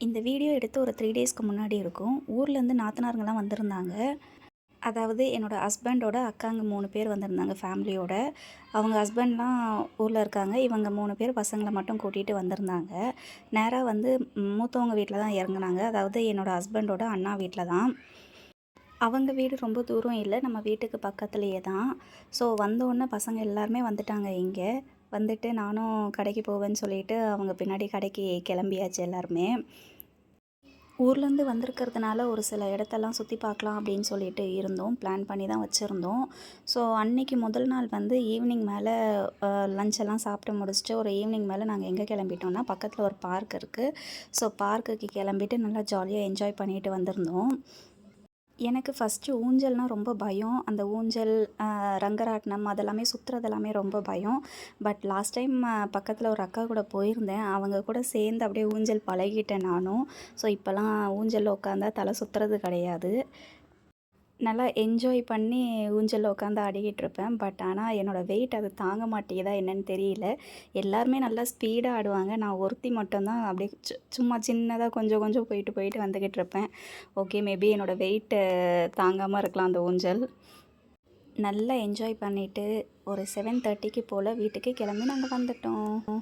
இந்த வீடியோ எடுத்து ஒரு 3 டேஸ்க்கு முன்னாடி இருக்கும். ஊர்லேருந்து நாத்தனாருங்கலாம் வந்திருந்தாங்க. அதாவது என்னோடய ஹஸ்பண்டோட அக்காங்க 3 பேர் வந்திருந்தாங்க ஃபேமிலியோட. அவங்க ஹஸ்பண்ட்லாம் ஊரில் இருக்காங்க. இவங்க 3 பேர் பசங்கள மட்டும் கூட்டிகிட்டு வந்திருந்தாங்க. நேரா வந்து மூத்தவங்க வீட்டில் தான் இறங்குனாங்க. அதாவது என்னோடய ஹஸ்பண்டோட அண்ணா வீட்டில் தான். அவங்க வீடு ரொம்ப தூரம் இல்ல. நம்ம வீட்டுக்கு பக்கத்துலேயே தான். ஸோ வந்தோன்னே பசங்க எல்லாருமே வந்துட்டாங்க இங்க. வந்துட்டு நானும் கடைக்கு போவேன்னு சொல்லிட்டு அவங்க பின்னாடி கடைக்கு கிளம்பியாச்சு எல்லாருமே. ஊர்லேருந்து வந்திருக்கிறதுனால ஒரு சில இடத்தெல்லாம் சுற்றி பார்க்கலாம் அப்படின்னு சொல்லிட்டு இருந்தோம். பிளான் பண்ணி தான் வச்சுருந்தோம். ஸோ அன்னைக்கு முதல் நாள் வந்து ஈவினிங் மேலே லஞ்செல்லாம் சாப்பிட்டு முடிச்சுட்டு ஒரு ஈவினிங் மேலே நாங்கள் எங்கே கிளம்பிட்டோம்னா, பக்கத்தில் ஒரு பார்க் இருக்குது. ஸோ பார்க்குக்கு கிளம்பிட்டு நல்லா ஜாலியாக என்ஜாய் பண்ணிட்டு வந்திருந்தோம். எனக்கு ஃபஸ்ட்டு ஊஞ்சல்னால் ரொம்ப பயம். அந்த ஊஞ்சல், ரங்கராட்டினம் அதெல்லாமே சுற்றுறதெல்லாமே ரொம்ப பயம். பட் லாஸ்ட் டைம் பக்கத்தில் ஒரு அக்கா கூட போயிருந்தேன். அவங்க கூட சேர்ந்து அப்படியே ஊஞ்சல் பழகிட்டேன் நானும். ஸோ இப்போலாம் ஊஞ்சலில் உட்காந்தா தலை சுற்றுறது கிடையாது. நல்லா என்ஜாய் பண்ணி ஊஞ்சலில் உட்காந்து ஆடிக்கிட்டு இருப்பேன். பட் ஆனால் என்னோடய வெயிட் அது தாங்க மாட்டேங்குதா என்னன்னு தெரியல. எல்லாருமே நல்லா ஸ்பீடாக ஆடுவாங்க. நான் ஒருத்தி மட்டும் தான் அப்படியே சும்மா சின்னதாக கொஞ்சம் கொஞ்சம் போயிட்டு போயிட்டு வந்துக்கிட்டு இருப்பேன். ஓகே, மேபி என்னோடய வெயிட்டு தாங்காமல் இருக்கலாம் அந்த ஊஞ்சல். நல்லா என்ஜாய் பண்ணிவிட்டு ஒரு 7:30க்கு போல் வீட்டுக்கு கிளம்பி நாங்கள் வந்துட்டோம்.